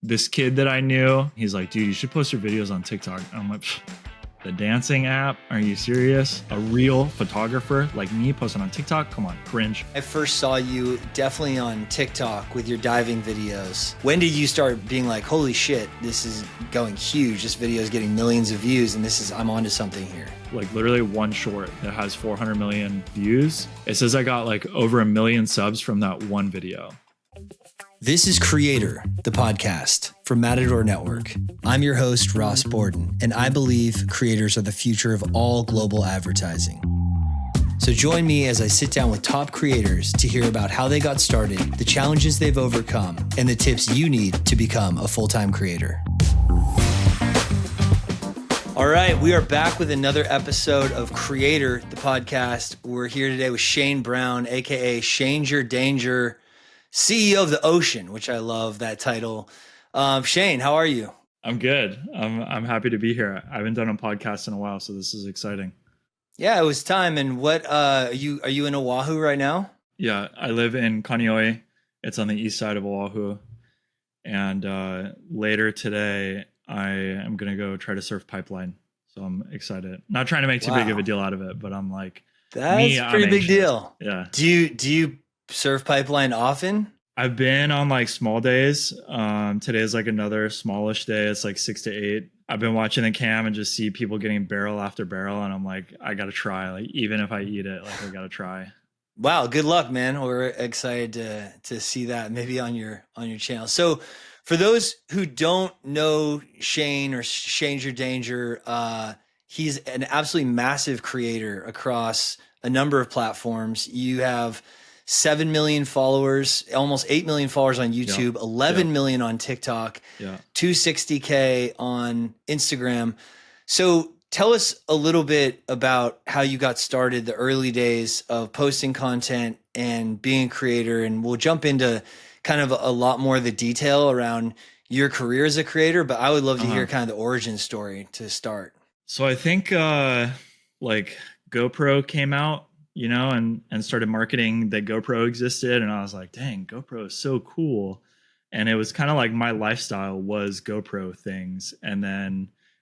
this kid that I knew, he's like, dude, you should post your videos on TikTok. And I'm like, pfft, the dancing app? Are you serious? A real photographer like me posting on TikTok? Come on, cringe. I first saw you definitely on TikTok with your diving videos. When did you start being like, holy shit, this is going huge. This video is getting millions of views and I'm onto something here. Like literally one short that has 400 million views. It says I got like over 1 million subs from that one video. This is Creator, the podcast from Matador Network. I'm your host, Ross Borden, and I believe creators are the future of all global advertising. So join me as I sit down with top creators to hear about how they got started, the challenges they've overcome, and the tips you need to become a full-time creator. All right, we are back with another episode of Creator, the podcast. We're here today with Shane Brown, aka Shanger Danger, CEO of the Ocean, which I love that title. Shane, how are you? I'm good. I'm happy to be here. I haven't done a podcast in a while, so this is exciting. Yeah, it was time. And what are you in Oahu right now? Yeah, I live in Kaneohe. It's on the east side of Oahu. And later today, I am going to go try to surf Pipeline. So I'm excited. Not trying to make too big of a deal out of it, but I'm like, that's a pretty big deal. Yeah. Do you surf Pipeline often? I've been on like small days. Today is like another smallish day. It's like 6 to 8. I've been watching the cam and just see people getting barrel after barrel. And I'm like, I got to try. Like, even if I eat it, like I got to try. Wow. Good luck, man. We're excited to see that maybe on your channel. So for those who don't know Shane or Shanger Danger, he's an absolutely massive creator across a number of platforms. You have 7 million followers, almost 8 million followers on YouTube, 11 million on TikTok, 260K on Instagram. So tell us a little bit about how you got started, the early days of posting content and being a creator. And we'll jump into kind of a lot more of the detail around your career as a creator, but I would love to hear kind of the origin story to start. So I think like GoPro came out, you know, and started marketing that GoPro existed. And I was like, dang, GoPro is so cool. And it was kind of like my lifestyle was GoPro things. And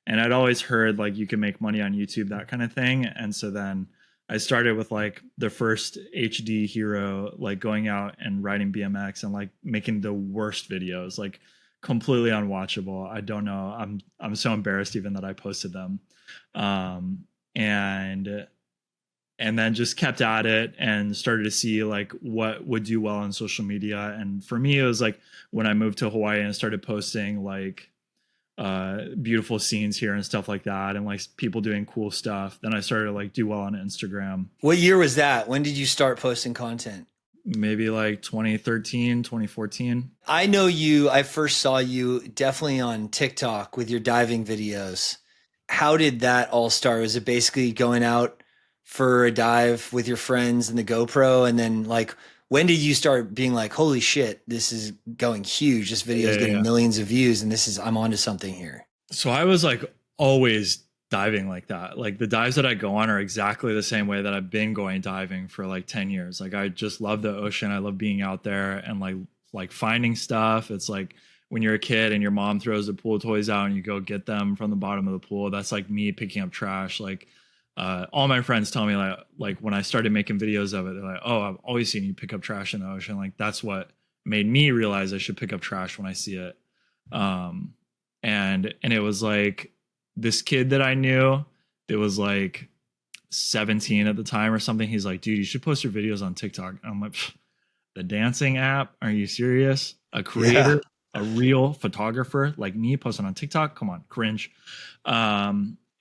I'd always heard like you can make money on YouTube, that kind of thing. And so then I started with like the first HD hero, like going out and riding BMX and like making the worst videos, like completely unwatchable. I don't know. I'm so embarrassed even that I posted them. And then just kept at it and started to see like what would do well on social media. And for me, it was like when I moved to Hawaii and started posting like beautiful scenes here and stuff like that, and like people doing cool stuff. Then I started to like do well on Instagram. What year was that? When did you start posting content? Maybe like 2013, 2014. I know you. I first saw you definitely on TikTok with your diving videos. How did that all start? Was it basically going out for a dive with your friends and the GoPro? And then like, when did you start being like, holy shit, this is going huge. This video is getting millions of views and I'm onto something here. So I was like always diving like that. Like the dives that I go on are exactly the same way that I've been going diving for like 10 years. Like I just love the ocean. I love being out there and like finding stuff. It's like when you're a kid and your mom throws the pool toys out and you go get them from the bottom of the pool. That's like me picking up trash. Like all my friends tell me like when I started making videos of it, they're like, oh, I've always seen you pick up trash in the ocean. Like that's what made me realize I should pick up trash when I see it. And it was like this kid that I knew that was like 17 at the time or something. He's like, dude, you should post your videos on TikTok. And I'm like, the dancing app? Are you serious? A creator, a real photographer like me posting on TikTok? Come on, cringe.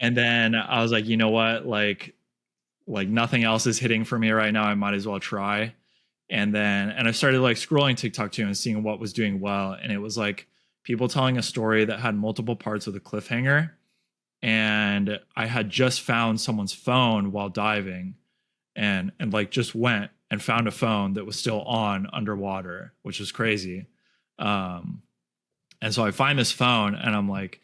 And then I was like, you know what? Like nothing else is hitting for me right now. I might as well try. And I started like scrolling TikTok too and seeing what was doing well. And it was like people telling a story that had multiple parts with a cliffhanger. And I had just found someone's phone while diving and like just went and found a phone that was still on underwater, which was crazy. And so I find this phone and I'm like,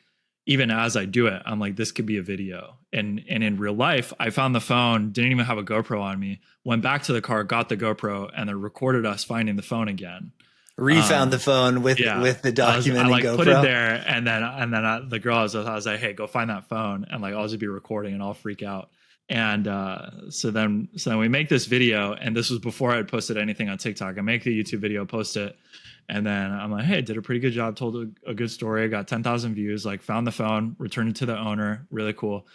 even as I do it, I'm like, this could be a video. And in real life, I found the phone, didn't even have a GoPro on me, went back to the car, got the GoPro, and then recorded us finding the phone again. Refound the phone with Yeah, the I documenting like put it GoPro. there, and then the girl I was like, hey, go find that phone, and like I'll just be recording, and I'll freak out. And so then we make this video, and this was before I had posted anything on TikTok. I make the YouTube video, post it, and then I'm like, hey, did a pretty good job, told a good story, I got 10,000 views, like found the phone, returned it to the owner, really cool.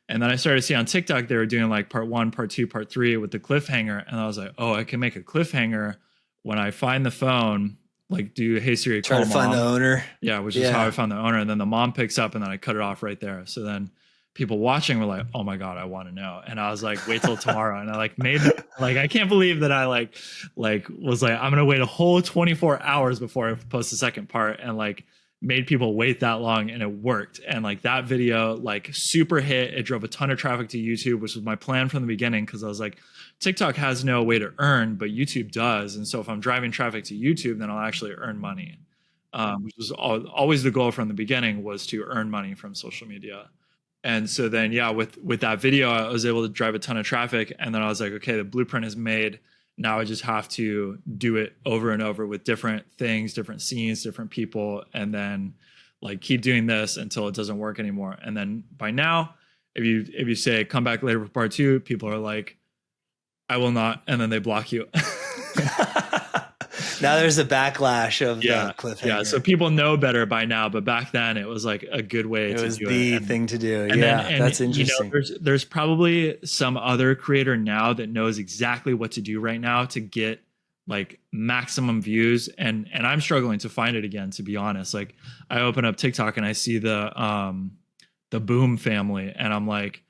And then I started to see on TikTok they were doing like part 1, part 2, part 3 with the cliffhanger, and I was like, oh, I can make a cliffhanger when I find the phone, like do hey Siri, Try call to find the mom. owner. Yeah, which is how I Yeah. found the owner. And then the mom picks up, and then I cut it off right there. So then people watching were like, oh my God, I want to know. And I was like, wait till tomorrow. And I like made that, like, I can't believe that I like was like, I'm going to wait a whole 24 hours before I post the second part, and like made people wait that long, and it worked. And like that video, like super hit. It drove a ton of traffic to YouTube, which was my plan from the beginning. Cause I was like, TikTok has no way to earn, but YouTube does. And so if I'm driving traffic to YouTube, then I'll actually earn money. Which was always the goal from the beginning, was to earn money from social media. And so then, yeah, with that video, I was able to drive a ton of traffic. And then I was like, okay, the blueprint is made. Now I just have to do it over and over with different things, different scenes, different people, and then like keep doing this until it doesn't work anymore. And then by now, if you say come back later for part 2, people are like, I will not, and then they block you. Now there's a backlash of the cliffhanger. Yeah. So people know better by now, but back then it was like a good way to do the it. thing to do. And Yeah, then, that's interesting. You know, there's probably some other creator now that knows exactly what to do right now to get like maximum views. And I'm struggling to find it again, to be honest. Like I open up TikTok and I see the Boom family, and I'm like,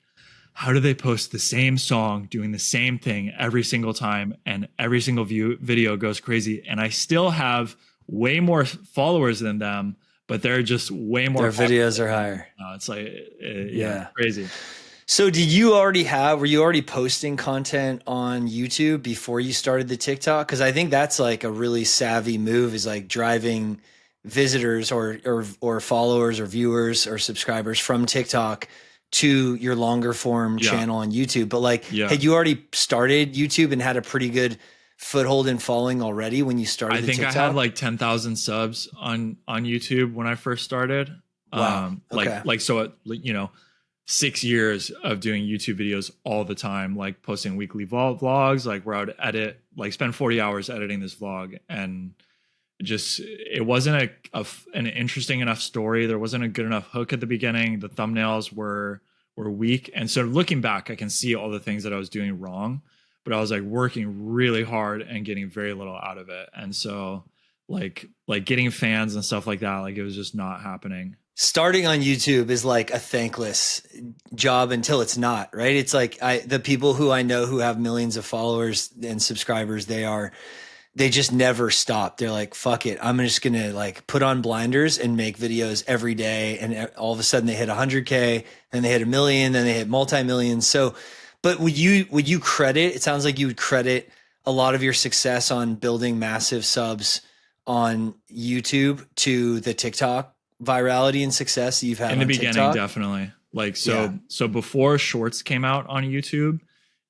how do they post the same song doing the same thing every single time, and every single video goes crazy, and I still have way more followers than them, but they're just way more, their videos are higher. It's like yeah, crazy. So were you already posting content on YouTube before you started the TikTok? Because I think that's like a really savvy move, is like driving visitors or followers or viewers or subscribers from TikTok to your longer form channel on YouTube. But like, had you already started YouTube and had a pretty good foothold in following already when you started? I think TikTok? I had like 10,000 subs on YouTube when I first started. Wow. Okay. Like so, you know, 6 years of doing YouTube videos all the time, like posting weekly vlogs, like where I would edit, like spend 40 hours editing this vlog, and just it wasn't an interesting enough story. There wasn't a good enough hook at the beginning. The thumbnails were weak, and so looking back, I can see all the things that I was doing wrong, but I was like working really hard and getting very little out of it. And so like getting fans and stuff like that, like it was just not happening. Starting on YouTube is like a thankless job until it's not, right? It's like the people who I know who have millions of followers and subscribers, they just never stop. They're like, fuck it. I'm just going to like put on blinders and make videos every day. And all of a sudden they hit 100K, then they hit 1 million, then they hit multi-millions. So, but would you credit, it sounds like you would credit a lot of your success on building massive subs on YouTube to the TikTok virality and success that you've had in the beginning, TikTok? Definitely. Like, so before shorts came out on YouTube,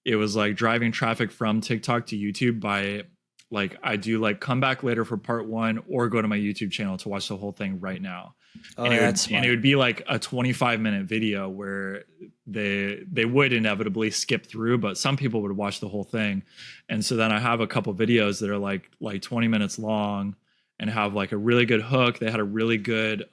it was like driving traffic from TikTok to YouTube by like, I do like come back later for part 1 or go to my YouTube channel to watch the whole thing right now. Oh, and that's smart. And it would be like a 25-minute video where they would inevitably skip through, but some people would watch the whole thing. And so then I have a couple videos that are like 20 minutes long and have like a really good hook. They had a really good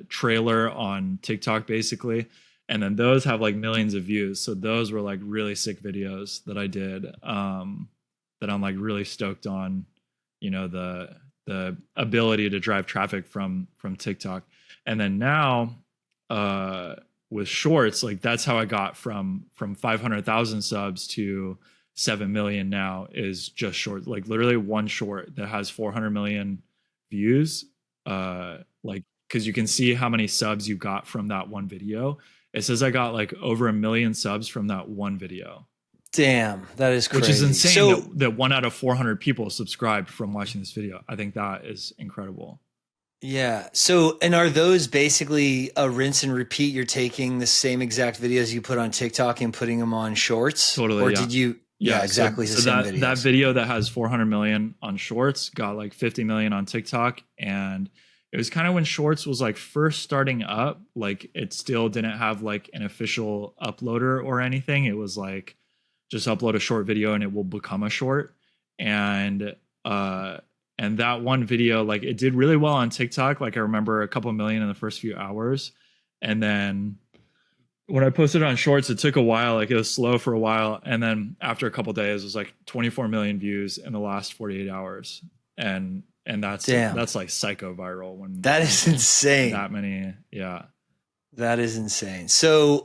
trailer on TikTok basically. And then those have like millions of views. So those were like really sick videos that I did that I'm like really stoked on, you know, the ability to drive traffic from TikTok. And then now with shorts, like that's how I got from 500,000 subs to 7 million now, is just short, like literally one short that has 400 million views. Like, cause you can see how many subs you got from that one video. It says I got like over 1 million subs from that one video. Damn, that is crazy. Which is insane. So, that 1 out of 400 people subscribed from watching this video. I think that is incredible. Yeah. So, and are those basically a rinse and repeat? You're taking the same exact videos you put on TikTok and putting them on shorts? Totally. Or yeah. Yeah, Yeah, so exactly the so same that videos. video that has 400 million on Shorts got like 50 million on TikTok, and it was kind of when Shorts was like first starting up, like it still didn't have like an official uploader or anything. It was like just upload a short video and it will become a short. And uh and that one video, like it did really well on TikTok. Like I remember a couple million in the first few hours, and then when I posted it on Shorts, it took a while. Like it was slow for a while, and then after a couple days, it was like 24 million views in the last 48 hours, and Damn, that's like psycho viral when that is insane. that many. Yeah, That is insane. So,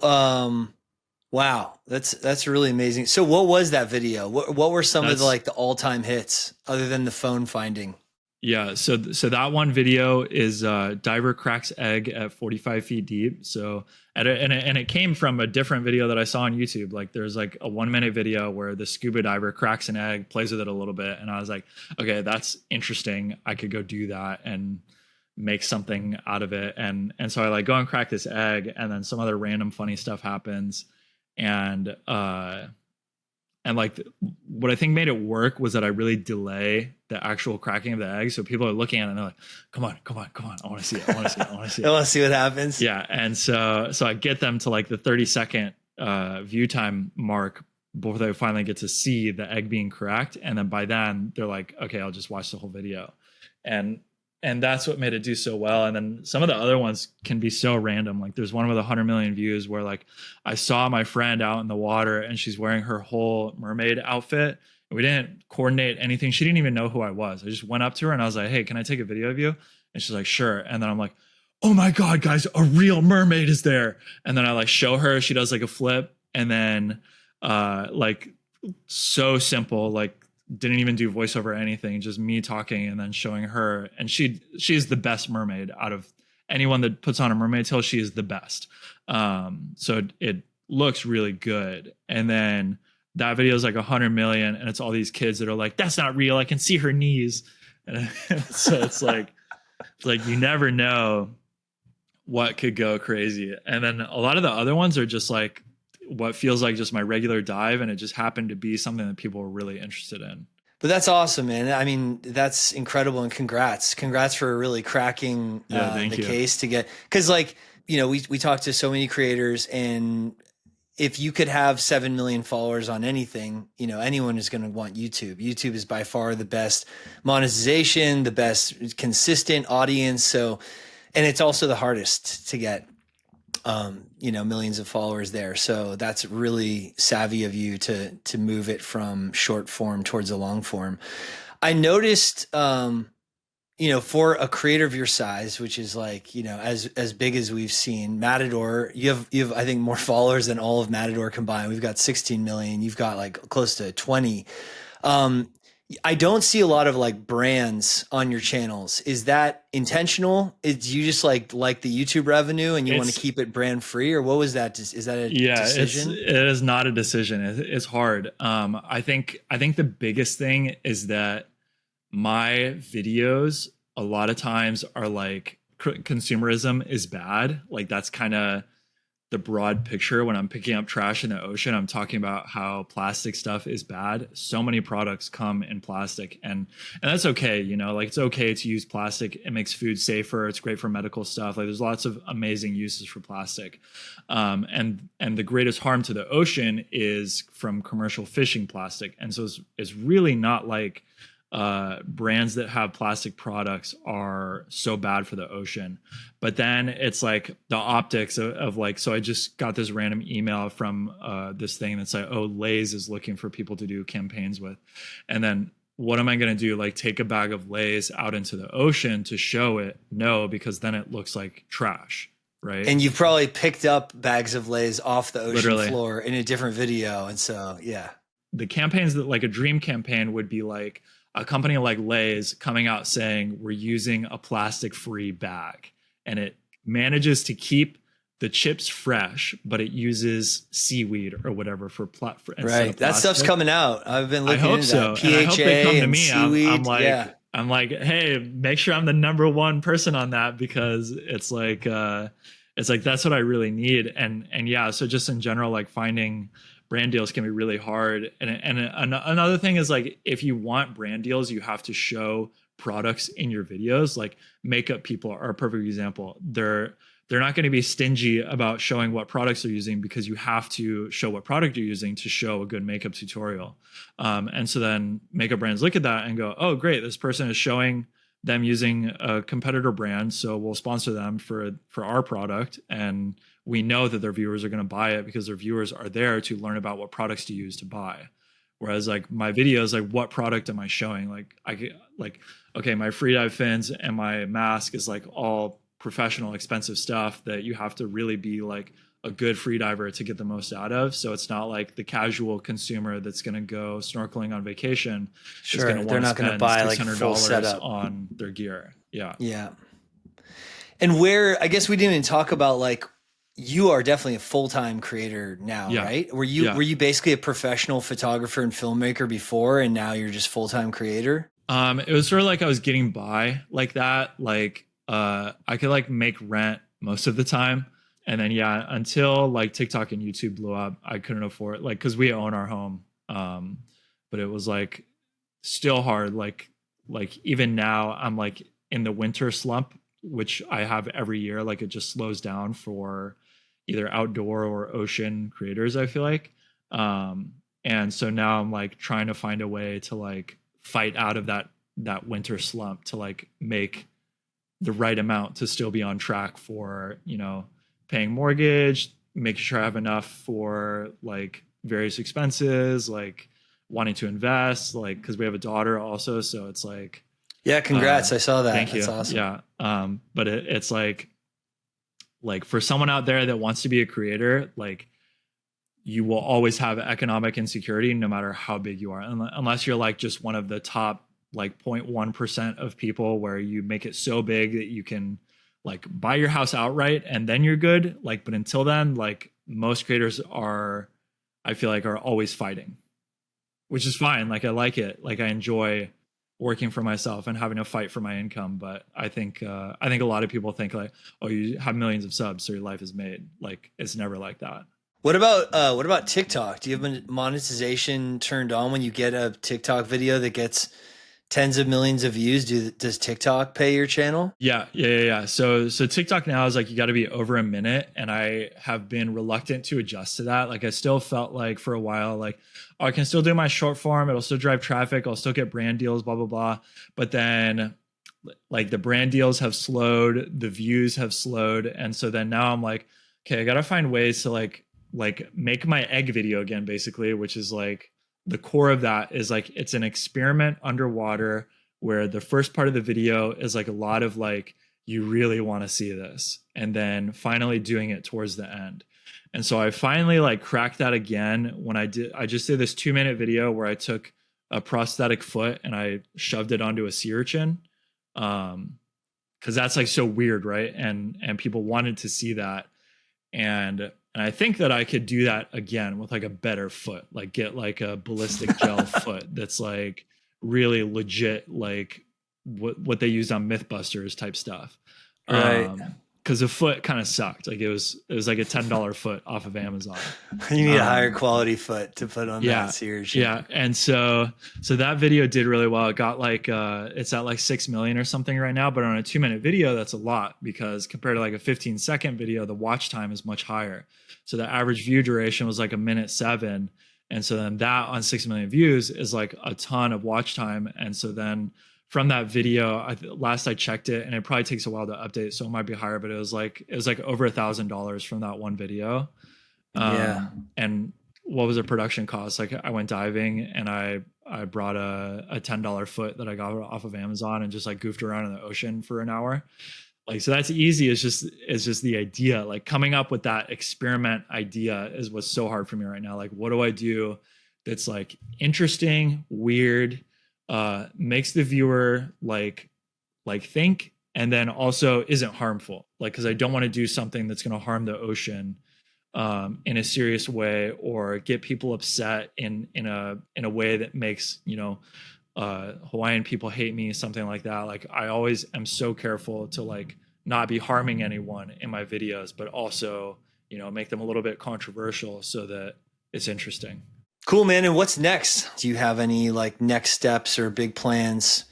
wow, that's really amazing. So, what was that video? What were some of the that's like the all time hits other than the phone finding? Yeah, so that one video is diver cracks egg at 45 feet deep. So and it came from a different video that I saw on YouTube. Like there's like a 1 minute video where the scuba diver cracks an egg, plays with it a little bit, and I was like, okay, that's interesting. I could go do that and make something out of it. And so I like go and crack this egg, and then some other random funny stuff happens, and and like what I think made it work was that I really delay the actual cracking of the egg. So people are looking at it and they're like, come on, come on, come on. I want to see it. I want to see it. I want to see I it. want to see what happens. Yeah. And so I get them to like the 30-second view time mark before they finally get to see the egg being cracked. And then by then they're like, okay, I'll just watch the whole video. And and that's what made it do so well. And then some of the other ones can be so random. Like there's one with 100 million views where like I saw my friend out in the water and she's wearing her whole mermaid outfit. And we didn't coordinate anything. She didn't even know who I was. I just went up to her and I was like, hey, can I take a video of you? And she's like, sure. And then I'm like, oh my God, guys, a real mermaid is there. And then I like show her, she does like a flip, and then like so simple, like didn't even do voiceover or anything, just me talking and then showing her. And she's the best mermaid out of anyone that puts on a mermaid tail. She is the best. So it looks really good. And then that video is like 100 million, and it's all these kids that are like, that's not real. I can see her knees. And so it's like you never know what could go crazy. And then a lot of the other ones are just like what feels like just my regular dive, and it just happened to be something that people were really interested in. But that's awesome, man. I mean, that's incredible, and congrats for really cracking Yeah, thank the you. case to get, because like, you know, we talked to so many creators, and if you could have 7 million followers on anything, you know, anyone is going to want YouTube. YouTube is by far the best monetization, the best consistent audience. So, and it's also the hardest to get, you know, millions of followers there. So that's really savvy of you to move it from short form towards a long form. I noticed, you know, for a creator of your size, which is like, you know, as big as we've seen, Matador, you have I think more followers than all of Matador combined. We've got 16 million. You've got like close to 20. I don't see a lot of like brands on your channels. Is that intentional? Do you just like the YouTube revenue and you want to keep it brand free, or what was that? Is that a decision? It is not a decision. It's hard. I think the biggest thing is that my videos a lot of times are like consumerism is bad. Like that's kind of the broad picture. When I'm picking up trash in the ocean, I'm talking about how plastic stuff is bad. So many products come in plastic, and that's okay. You know, like it's okay to use plastic. It makes food safer. It's great for medical stuff. Like there's lots of amazing uses for plastic. And the greatest harm to the ocean is from commercial fishing plastic. And so it's really not like brands that have plastic products are so bad for the ocean. But then it's like the optics of like, so I just got this random email from this thing that's like, oh, Lay's is looking for people to do campaigns with. And then what am I going to do? Like take a bag of Lay's out into the ocean to show it? No, because then it looks like trash. Right. And you've probably picked up bags of Lay's off the ocean Literally. floor in a different video. And so, yeah. The campaigns that like a dream campaign would be like a company like Lay's coming out saying we're using a plastic free bag, and it manages to keep the chips fresh, but it uses seaweed or whatever for right. That stuff's coming out. I've been looking into so. that. And I hope they come to me. Seaweed. I'm like, hey, make sure I'm the number one person on that, because it's like that's what I really need. And yeah, so just in general, like finding brand deals can be really hard. And another thing is like, if you want brand deals, you have to show products in your videos. Like makeup people are a perfect example. They're not going to be stingy about showing what products they're using, because you have to show what product you're using to show a good makeup tutorial. And so then makeup brands look at that and go, oh, great, this person is showing them using a competitor brand, so we'll sponsor them for our product, and we know that their viewers are going to buy it because their viewers are there to learn about what products to use to buy. Whereas like my videos, like what product am I showing? Like okay, my freedive fins and my mask is like all professional expensive stuff that you have to really be like a good freediver to get the most out of. So it's not like the casual consumer that's going to go snorkeling on vacation. Sure, they're not going to buy like full setup on their gear. Yeah. Yeah. And where, I guess we didn't even talk about, like, you are definitely a full-time creator now, right? Were you basically a professional photographer and filmmaker before, and now you're just full-time creator? It was sort of like I was getting by like that. Like I could like make rent most of the time. And then until like TikTok and YouTube blew up, I couldn't afford it, like, because we own our home. But it was like still hard. Like even now I'm like in the winter slump, which I have every year. Like it just slows down for either outdoor or ocean creators, I feel like. And so now I'm like trying to find a way to like fight out of that winter slump to like make the right amount to still be on track for, paying mortgage, making sure I have enough for like various expenses, like wanting to invest, like, cause we have a daughter also. So it's like, yeah, congrats. I saw that. Thank you. That's awesome. Yeah. But it's like for someone out there that wants to be a creator, like you will always have economic insecurity no matter how big you are, unless you're like just one of the top like 0.1% of people where you make it so big that you can like buy your house outright and then you're good. Like, but until then, like most creators are, I feel like, are always fighting, which is fine. Like I like it. Like I enjoy working for myself and having to fight for my income. But I think a lot of people think like, oh, you have millions of subs, so your life is made. Like it's never like that. What about TikTok? Do you have monetization turned on when you get a TikTok video that gets tens of millions of views? Does TikTok pay your channel? Yeah. So TikTok now is like you got to be over a minute, and I have been reluctant to adjust to that. Like I still felt like for a while, like, oh, I can still do my short form. It'll still drive traffic. I'll still get brand deals, blah blah blah. But then, like the brand deals have slowed, the views have slowed, and so then now I'm like, okay, I got to find ways to like make my egg video again, basically, which is like the core of that is like it's an experiment underwater where the first part of the video is like a lot of like you really want to see this, and then finally doing it towards the end. And so I finally like cracked that again when I just did this 2-minute video where I took a prosthetic foot and I shoved it onto a sea urchin, because that's like so weird, right? And people wanted to see that, and I think that I could do that again with like a better foot, like get like a ballistic gel foot that's like really legit, like what they used on Mythbusters type stuff. Right. Because the foot kind of sucked. Like it was like a $10 foot off of Amazon. You need a higher quality foot to put on that series. Yeah. And so that video did really well. It got like it's at like 6 million or something right now, but on a 2-minute video, that's a lot, because compared to like a 15-second video, the watch time is much higher. So the average view duration was like 1:07. And so then that on 6 million views is like a ton of watch time. And so then from that video, last I checked it, and it probably takes a while to update, so it might be higher, but it was like over $1,000 from that one video. And what was the production cost? Like I went diving and I brought a $10 foot that I got off of Amazon and just like goofed around in the ocean for an hour. Like, so that's easy. It's just the idea, like coming up with that experiment idea is what's so hard for me right now. Like, what do I do that's like interesting, weird, makes the viewer like think, and then also isn't harmful. Like, cause I don't want to do something that's going to harm the ocean in a serious way, or get people upset in a way that makes, Hawaiian people hate me, something like that. Like I always am so careful to like not be harming anyone in my videos, but also, make them a little bit controversial so that it's interesting. Cool, man. And what's next? Do you have any like next steps or big plans,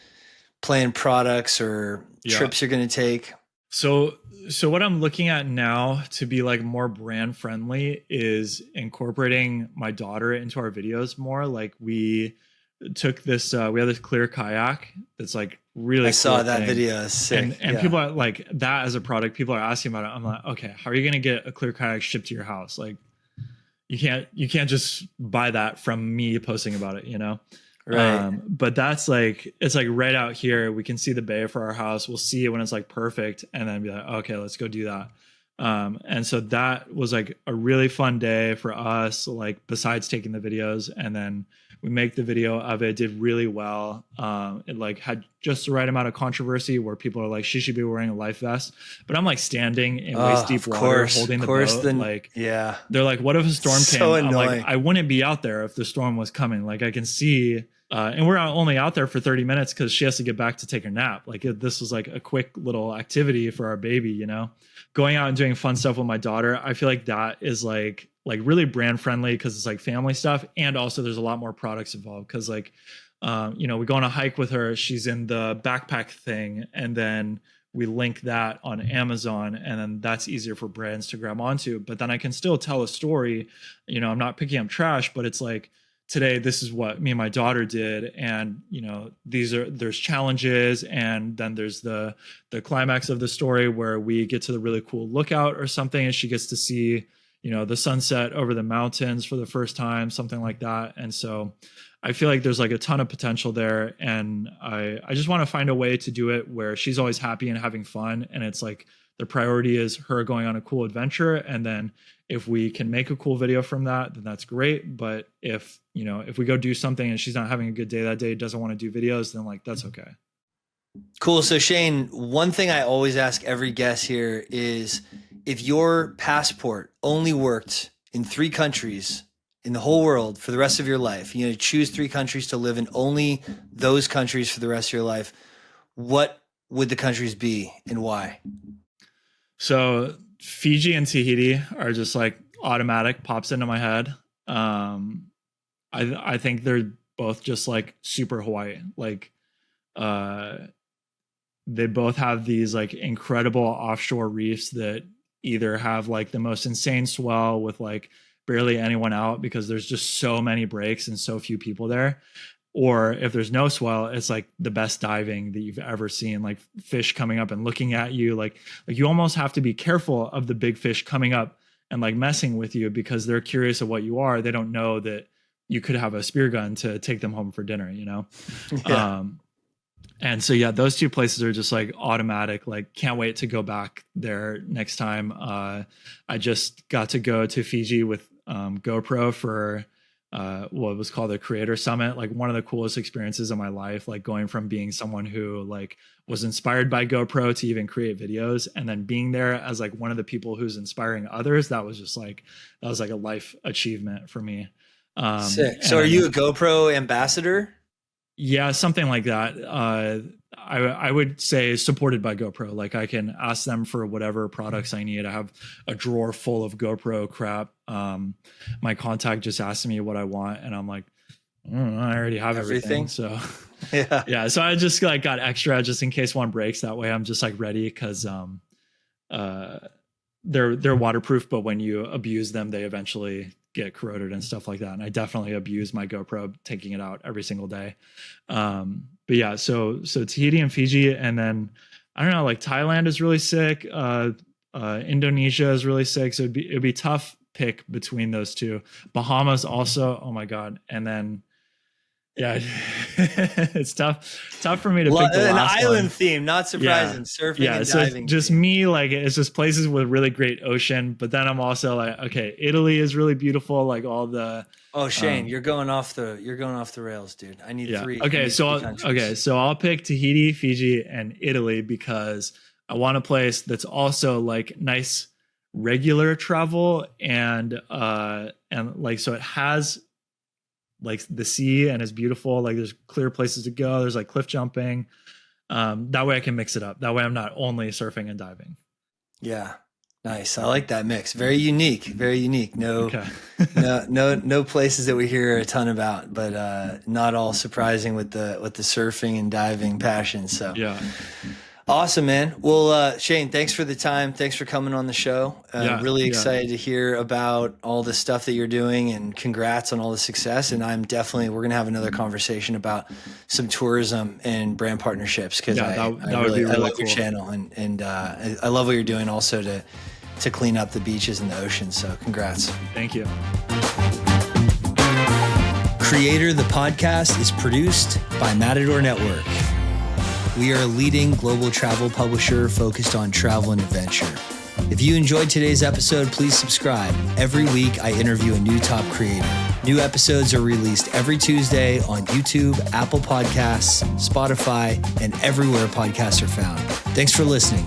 planned products or Yeah. trips you're going to take? So what I'm looking at now to be like more brand friendly is incorporating my daughter into our videos more. Like we took this we have this clear kayak that's like really I saw cool that thing. video. It's sick. And Yeah. people are like that as a product, people are asking about it. I'm like, okay, how are you gonna get a clear kayak shipped to your house? Like you can't just buy that from me posting about it, you know? Right. But that's like it's like right out here. We can see the bay for our house. We'll see it when it's like perfect, and then be like, okay, let's go do that. And so that was like a really fun day for us. Like besides taking the videos, and then we make the video of it. Did really well. It like had just the right amount of controversy where people are like, she should be wearing a life vest, but I'm like standing in waist deep Of water course. holding Of the course. boat. Then, Like yeah. they're like, what if a storm So came? I'm like, annoying. I wouldn't be out there if the storm was coming. Like I can see, and we're only out there for 30 minutes because she has to get back to take her nap. Like this was like a quick little activity for our baby, you know, going out and doing fun stuff with my daughter. I feel like that is like really brand friendly because it's like family stuff. And also there's a lot more products involved because like, you know, we go on a hike with her. She's in the backpack thing. And then we link that on Amazon, and then that's easier for brands to grab onto. But then I can still tell a story. You know, I'm not picking up trash, but it's like today, this is what me and my daughter did, and you know, there's challenges, and then there's the climax of the story where we get to the really cool lookout or something, and she gets to see, you know, the sunset over the mountains for the first time, something like that. And so I feel like there's like a ton of potential there. And I just want to find a way to do it where she's always happy and having fun. And it's like the priority is her going on a cool adventure. And then if we can make a cool video from that, then that's great. But if, you know, if we go do something and she's not having a good day that day, doesn't want to do videos, then like, that's okay. Cool. So Shane, one thing I always ask every guest here is if your passport only worked in 3 countries in the whole world for the rest of your life, you know, choose 3 countries to live in, only those countries for the rest of your life, what would the countries be and why? So Fiji and Tahiti are just like automatic pops into my head. I think they're both just like super Hawaii. Like uh they both have these like incredible offshore reefs that either have like the most insane swell with like barely anyone out because there's just so many breaks and so few people there, or if there's no swell, it's like the best diving that you've ever seen, like fish coming up and looking at you, like you almost have to be careful of the big fish coming up and like messing with you because they're curious of what you are. They don't know that you could have a spear gun to take them home for dinner, you know? Yeah. And so, yeah, those two places are just like automatic, like can't wait to go back there next time. I just got to go to Fiji with GoPro for what was called the Creator Summit, like one of the coolest experiences of my life, like going from being someone who like was inspired by GoPro to even create videos, and then being there as like one of the people who's inspiring others. That was just like, that was like a life achievement for me. Sick. So are And you a GoPro ambassador? yeah, something like that. I would say supported by GoPro. Like I can ask them for whatever products I need. I have a drawer full of GoPro crap. My contact just asked me what I want, and I'm like, I already have everything. So Yeah. yeah, so I just like got extra just in case one breaks. That way, I'm just like ready because uh, they're waterproof, but when you abuse them, they eventually get corroded and stuff like that. And I definitely abuse my GoPro, taking it out every single day. But yeah, so Tahiti and Fiji, and then I don't know, like Thailand is really sick. Indonesia is really sick. So it'd be tough pick between those two. Bahamas also, oh my god, and then yeah, it's tough for me to pick the An last island one. theme, not surprising. Surfing Yeah, and so it's diving just theme. me, like it's just places with really great ocean, but then I'm also like, okay, Italy is really beautiful, like all the Oh, Shane, you're going off the rails, dude. I need yeah. three. I Okay, need so three countries. I'll pick Tahiti, Fiji, and Italy because I want a place that's also like nice regular travel, and like so it has like the sea and is beautiful, like there's clear places to go, there's like cliff jumping. That way I can mix it up. That way I'm not only surfing and diving. Yeah, Nice. I like that mix. Very unique. Very unique. No, Okay. no places that we hear a ton about, but not all surprising with the surfing and diving passion. So Yeah. awesome, man. Well, Shane, thanks for the time. Thanks for coming on the show. Really excited to hear about all the stuff that you're doing, and congrats on all the success. And we're going to have another conversation about some tourism and brand partnerships, because I would be really love cool. your channel, and I love what you're doing also to clean up the beaches and the ocean. So congrats. Thank you. Creator, the podcast is produced by Matador Network. We are a leading global travel publisher focused on travel and adventure. If you enjoyed today's episode, please subscribe. Every week, I interview a new top creator. New episodes are released every Tuesday on YouTube, Apple Podcasts, Spotify, and everywhere podcasts are found. Thanks for listening.